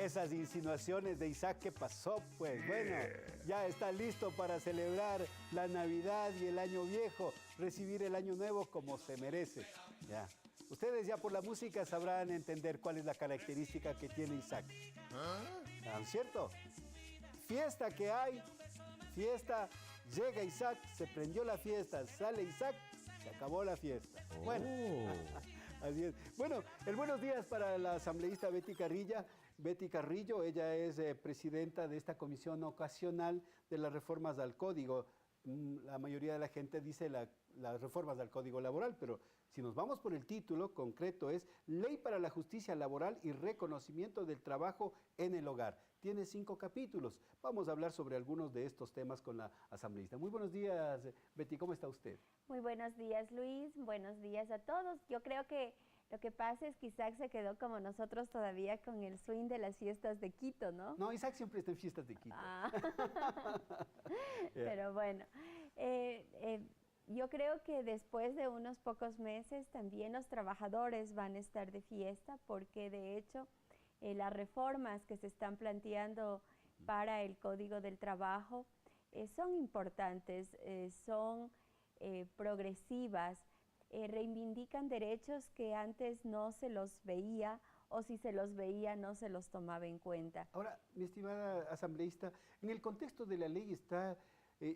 Esas insinuaciones de Isaac, ¿qué pasó? Pues bueno, ya está listo para celebrar la Navidad y el Año Viejo, recibir el Año Nuevo como se merece. Ya. Ustedes ya por la música sabrán entender cuál es la característica que tiene Isaac. ¿No es cierto? Fiesta que hay, fiesta, llega Isaac, se prendió la fiesta, sale Isaac, se acabó la fiesta. Bueno, así es. Bueno, el buenos días para la asambleísta Betty Carrillo, ella es presidenta de esta comisión ocasional de las reformas al código. La mayoría de la gente dice las reformas al Código Laboral, pero si nos vamos por el título concreto es Ley para la Justicia Laboral y Reconocimiento del Trabajo en el Hogar. Tiene 5 capítulos. Vamos a hablar sobre algunos de estos temas con la asambleísta. Muy buenos días, Betty, ¿cómo está usted? Muy buenos días, Luis. Buenos días a todos. Yo creo que lo que pasa es que Isaac se quedó como nosotros todavía con el swing de las fiestas de Quito, ¿no? No, Isaac siempre está en fiestas de Quito. Pero bueno, yo creo que después de unos pocos meses también los trabajadores van a estar de fiesta porque de hecho las reformas que se están planteando para el Código del Trabajo son importantes, son progresivas, reivindican derechos que antes no se los veía o si se los veía no se los tomaba en cuenta. Ahora, mi estimada asambleísta, en el contexto de la ley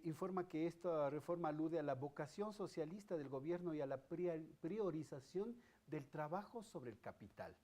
informa que esta reforma alude a la vocación socialista del gobierno y a la priorización del trabajo sobre el capital.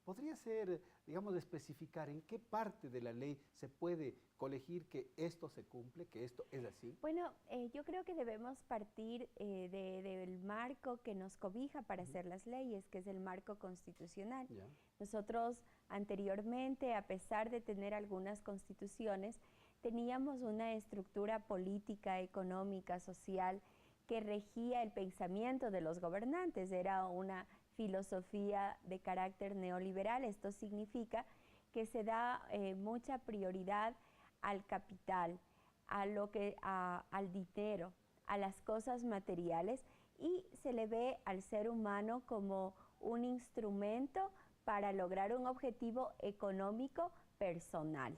¿Podría ser, digamos, especificar en qué parte de la ley se puede colegir que esto se cumple, que esto es así? Bueno, yo creo que debemos partir del marco que nos cobija para hacer las leyes, que es el marco constitucional. Ya. Nosotros anteriormente, a pesar de tener algunas constituciones, teníamos una estructura política, económica, social, que regía el pensamiento de los gobernantes. Era una filosofía de carácter neoliberal. Esto significa que se da mucha prioridad al capital, al dinero, a las cosas materiales, y se le ve al ser humano como un instrumento para lograr un objetivo económico personal.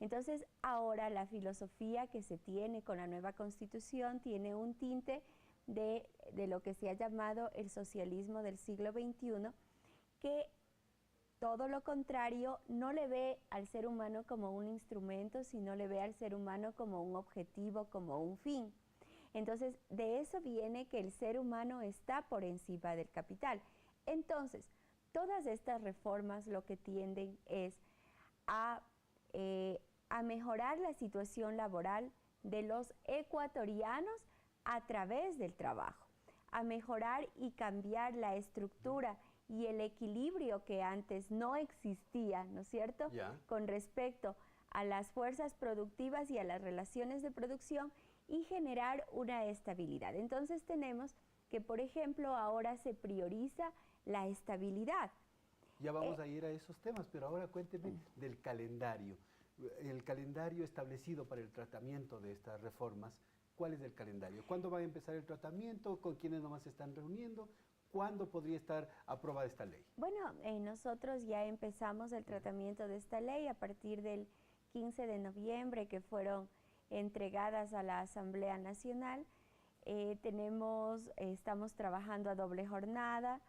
Entonces, ahora la filosofía que se tiene con la nueva Constitución tiene un tinte de lo que se ha llamado el socialismo del siglo XXI, que todo lo contrario, no le ve al ser humano como un instrumento, sino le ve al ser humano como un objetivo, como un fin. Entonces, de eso viene que el ser humano está por encima del capital. Entonces, todas estas reformas lo que tienden es a mejorar la situación laboral de los ecuatorianos a través del trabajo, a mejorar y cambiar la estructura y el equilibrio que antes no existía, ¿no es cierto?, con respecto a las fuerzas productivas y a las relaciones de producción, y generar una estabilidad. Entonces tenemos que, por ejemplo, ahora se prioriza la estabilidad. Ya vamos a ir a esos temas, pero ahora cuénteme del calendario. El calendario establecido para el tratamiento de estas reformas. ¿Cuál es el calendario? ¿Cuándo va a empezar el tratamiento? ¿Con quiénes nomás se están reuniendo? ¿Cuándo podría estar aprobada esta ley? Bueno, nosotros ya empezamos el tratamiento de esta ley a partir del 15 de noviembre, que fueron entregadas a la Asamblea Nacional. Estamos trabajando a doble jornada,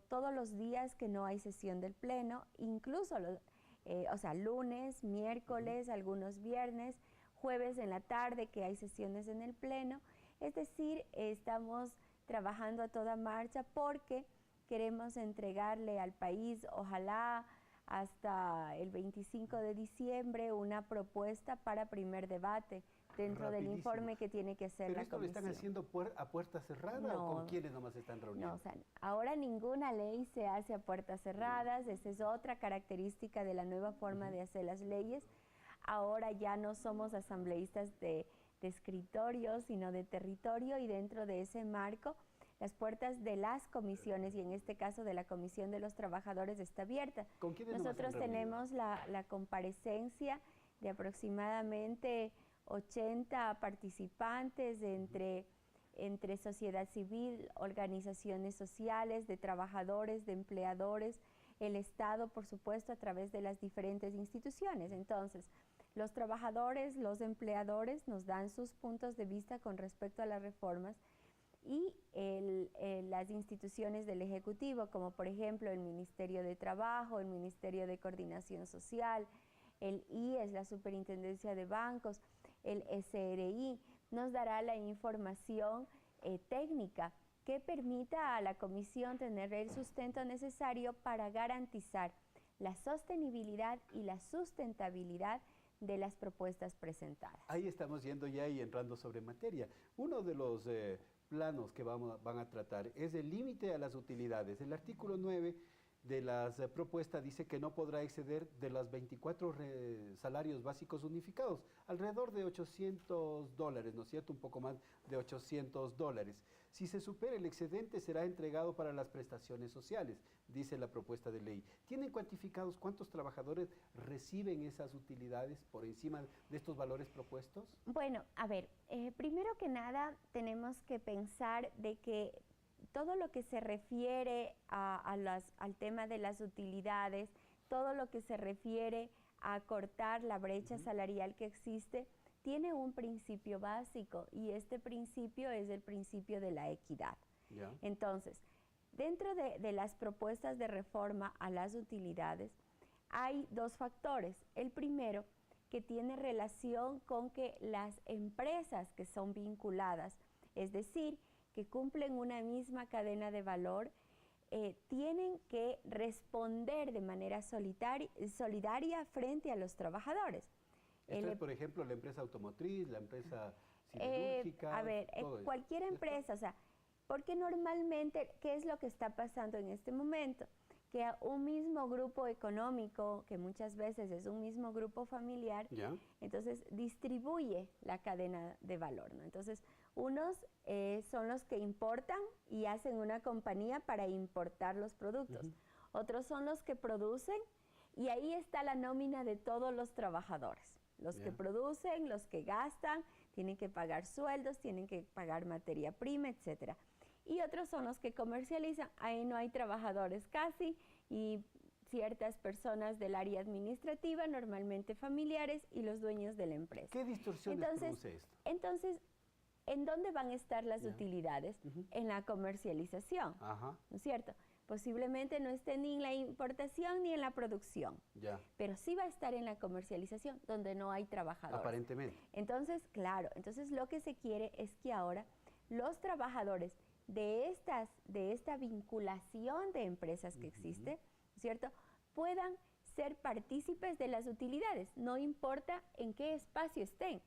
todos los días que no hay sesión del Pleno, incluso lunes, miércoles, algunos viernes, jueves en la tarde que hay sesiones en el Pleno. Es decir, estamos trabajando a toda marcha porque queremos entregarle al país, ojalá hasta el 25 de diciembre, una propuesta para primer debate dentro del informe que tiene que hacer la comisión. ¿Pero esto lo están haciendo a puerta cerrada o con quiénes nomás se están reuniendo? No, o sea, ahora ninguna ley se hace a puertas cerradas. Esa es otra característica de la nueva forma de hacer las leyes. Ahora ya no somos asambleístas de escritorio, sino de territorio, y dentro de ese marco las puertas de las comisiones, y en este caso de la Comisión de los Trabajadores, está abierta. ¿Con quiénes nosotros tenemos la comparecencia de aproximadamente 80 participantes entre sociedad civil, organizaciones sociales, de trabajadores, de empleadores, el Estado, por supuesto, a través de las diferentes instituciones. Entonces, los trabajadores, los empleadores nos dan sus puntos de vista con respecto a las reformas y las instituciones del Ejecutivo, como por ejemplo el Ministerio de Trabajo, el Ministerio de Coordinación Social, el IES, la Superintendencia de Bancos, el SRI, nos dará la información técnica que permita a la Comisión tener el sustento necesario para garantizar la sostenibilidad y la sustentabilidad de las propuestas presentadas. Ahí estamos yendo ya y entrando sobre materia. Uno de los planos que van a tratar es el límite a las utilidades. El artículo 9 de las propuestas dice que no podrá exceder de los 24 salarios básicos unificados, alrededor de $800, ¿no es cierto? Un poco más de $800. Si se supera el excedente, será entregado para las prestaciones sociales, dice la propuesta de ley. ¿Tienen cuantificados cuántos trabajadores reciben esas utilidades por encima de estos valores propuestos? Bueno, a ver, primero que nada tenemos que pensar de que todo lo que se refiere al tema de las utilidades, todo lo que se refiere a cortar la brecha salarial que existe, tiene un principio básico y este principio es el principio de la equidad. Yeah. Entonces, dentro de las propuestas de reforma a las utilidades, hay dos factores. El primero, que tiene relación con que las empresas que son vinculadas, es decir, que cumplen una misma cadena de valor, tienen que responder de manera solidaria frente a los trabajadores. Esto es, por ejemplo, la empresa automotriz, la empresa siderúrgica. A ver, cualquier empresa, o sea, porque normalmente, ¿qué es lo que está pasando en este momento? Que a un mismo grupo económico, que muchas veces es un mismo grupo familiar, ¿Ya? Entonces distribuye la cadena de valor, ¿no? Entonces, unos son los que importan y hacen una compañía para importar los productos. Otros son los que producen y ahí está la nómina de todos los trabajadores. Los que producen, los que gastan, tienen que pagar sueldos, tienen que pagar materia prima, etcétera. Y otros son los que comercializan, ahí no hay trabajadores casi y ciertas personas del área administrativa, normalmente familiares y los dueños de la empresa. ¿Qué distorsiones produce esto? Entonces, ¿en dónde van a estar las utilidades? En la comercialización, ¿no es cierto? Posiblemente no esté ni en la importación ni en la producción, pero sí va a estar en la comercialización, donde no hay trabajadores. Aparentemente. Entonces, claro, entonces lo que se quiere es que ahora los trabajadores de esta vinculación de empresas que existe, ¿cierto?, puedan ser partícipes de las utilidades, no importa en qué espacio estén,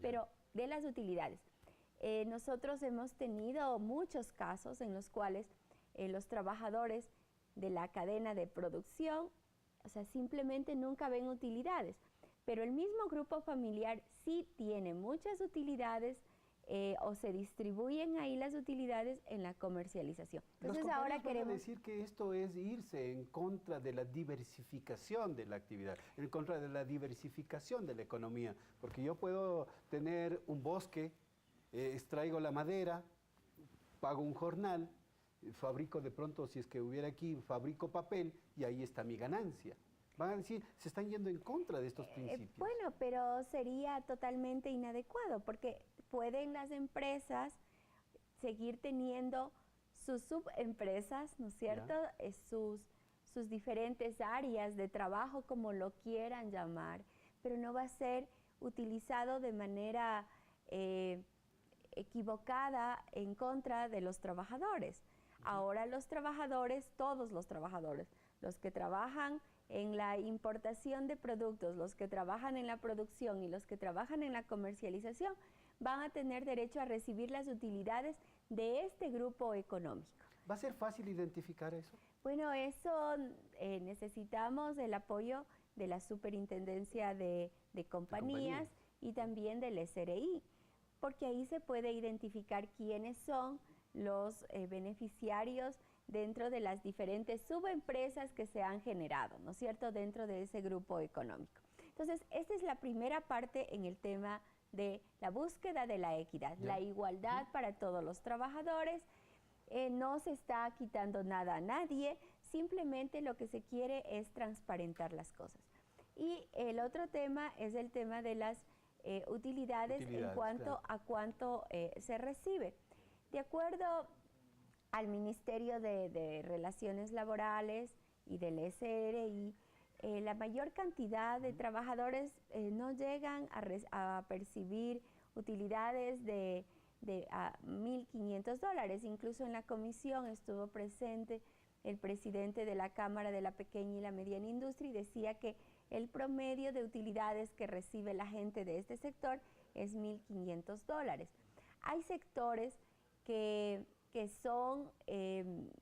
pero de las utilidades. Nosotros hemos tenido muchos casos en los cuales los trabajadores de la cadena de producción, o sea, simplemente nunca ven utilidades, pero el mismo grupo familiar sí tiene muchas utilidades, o se distribuyen ahí las utilidades en la comercialización. Entonces ahora queremos decir que esto es irse en contra de la diversificación de la actividad, en contra de la diversificación de la economía, porque yo puedo tener un bosque, extraigo la madera, pago un jornal, fabrico de pronto, si es que hubiera aquí, fabrico papel y ahí está mi ganancia. Van a decir, se están yendo en contra de estos principios. Bueno, pero sería totalmente inadecuado porque pueden las empresas seguir teniendo sus subempresas, ¿no es cierto? Sus diferentes áreas de trabajo, como lo quieran llamar, pero no va a ser utilizado de manera equivocada en contra de los trabajadores. Ahora los trabajadores, todos los trabajadores, los que trabajan en la importación de productos, los que trabajan en la producción y los que trabajan en la comercialización, van a tener derecho a recibir las utilidades de este grupo económico. ¿Va a ser fácil identificar eso? Bueno, eso necesitamos el apoyo de la Superintendencia de Compañías y también del SRI, porque ahí se puede identificar quiénes son los beneficiarios dentro de las diferentes subempresas que se han generado, ¿no es cierto?, dentro de ese grupo económico. Entonces, esta es la primera parte en el tema de la búsqueda de la equidad, la igualdad para todos los trabajadores. No se está quitando nada a nadie, simplemente lo que se quiere es transparentar las cosas. Y el otro tema es el tema de las utilidades en cuanto claro. a cuánto se recibe. De acuerdo al Ministerio de Relaciones Laborales y del SRI, la mayor cantidad de trabajadores no llegan a percibir utilidades de $1.500. Incluso en la comisión estuvo presente el presidente de la Cámara de la Pequeña y la Mediana Industria y decía que el promedio de utilidades que recibe la gente de este sector es $1.500. Hay sectores que son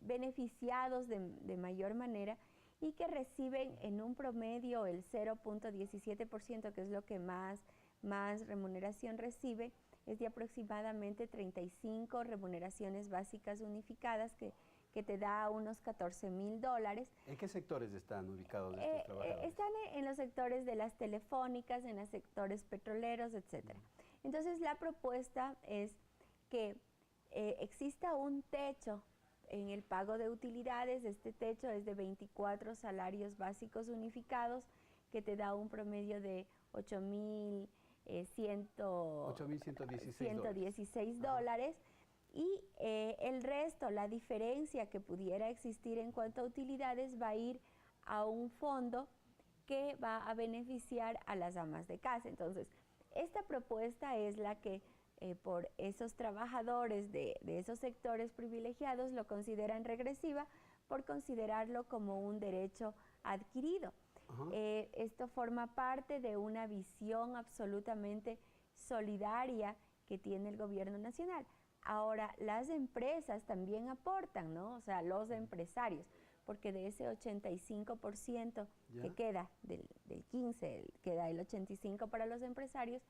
beneficiados de mayor manera y que reciben en un promedio el 0.17%, que es lo que más remuneración recibe, es de aproximadamente 35 remuneraciones básicas unificadas que te da unos $14.000. ¿En qué sectores están ubicados estos trabajadores? Están en los sectores de las telefónicas, en los sectores petroleros, etc. Entonces la propuesta es que exista un techo en el pago de utilidades. Este techo es de 24 salarios básicos unificados, que te da un promedio de $8.116. Y el resto, la diferencia que pudiera existir en cuanto a utilidades, va a ir a un fondo que va a beneficiar a las amas de casa. Entonces, esta propuesta es la que por esos trabajadores de esos sectores privilegiados lo consideran regresiva por considerarlo como un derecho adquirido. Esto forma parte de una visión absolutamente solidaria que tiene el gobierno nacional. Ahora, las empresas también aportan, ¿no? O sea, los empresarios, porque de ese 85% que queda, del 15, queda el 85% para los empresarios,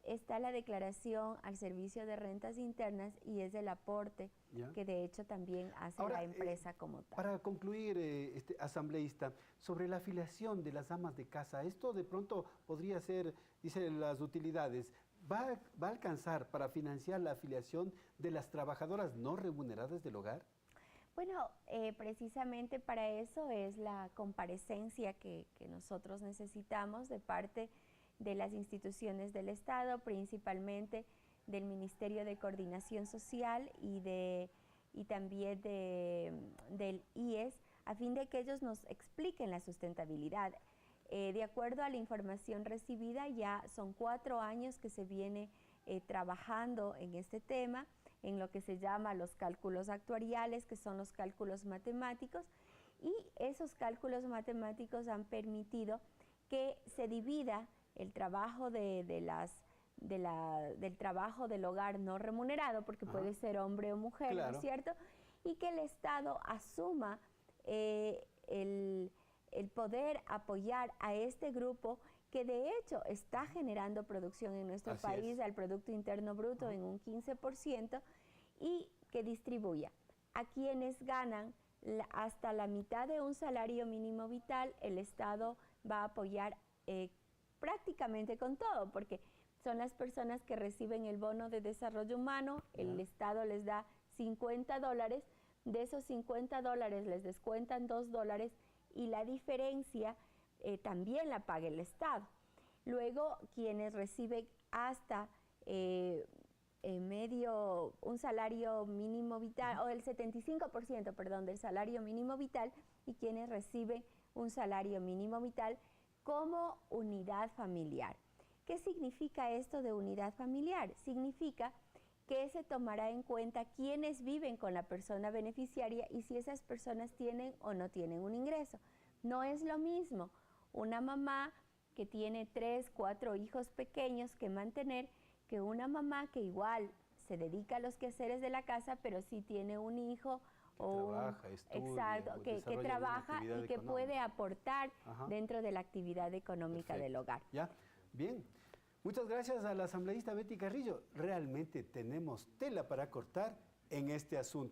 está la declaración al Servicio de Rentas Internas y es el aporte que de hecho también hace Ahora, la empresa como tal. Para concluir, asambleísta, sobre la afiliación de las amas de casa, esto de pronto podría ser, dicen las utilidades, ¿va a alcanzar para financiar la afiliación de las trabajadoras no remuneradas del hogar? Bueno, precisamente para eso es la comparecencia que nosotros necesitamos de parte de las instituciones del Estado, principalmente del Ministerio de Coordinación Social y también del IES, a fin de que ellos nos expliquen la sustentabilidad. De acuerdo a la información recibida, ya son 4 años que se viene trabajando en este tema, en lo que se llama los cálculos actuariales, que son los cálculos matemáticos, y esos cálculos matemáticos han permitido que se divida el trabajo del trabajo del hogar no remunerado, porque puede ser hombre o mujer, claro, ¿no es cierto? Y que el Estado asuma el poder apoyar a este grupo que de hecho está generando producción en nuestro país, al Producto Interno Bruto en un 15%, y que distribuya a quienes ganan hasta la mitad de un salario mínimo vital. El Estado va a apoyar prácticamente con todo, porque son las personas que reciben el bono de desarrollo humano. El Estado les da $50, de esos $50 les descuentan $2 y la diferencia también la paga el Estado. Luego, quienes reciben hasta un salario mínimo vital, o el 75%, perdón, del salario mínimo vital, y quienes reciben un salario mínimo vital como unidad familiar. ¿Qué significa esto de unidad familiar? Significa que se tomará en cuenta quiénes viven con la persona beneficiaria y si esas personas tienen o no tienen un ingreso. No es lo mismo una mamá que tiene 3, 4 hijos pequeños que mantener, que una mamá que igual se dedica a los quehaceres de la casa, pero sí tiene un hijo que trabaja y que puede aportar dentro de la actividad económica del hogar. Ya, bien. Muchas gracias a la asambleísta Betty Carrillo. Realmente tenemos tela para cortar en este asunto.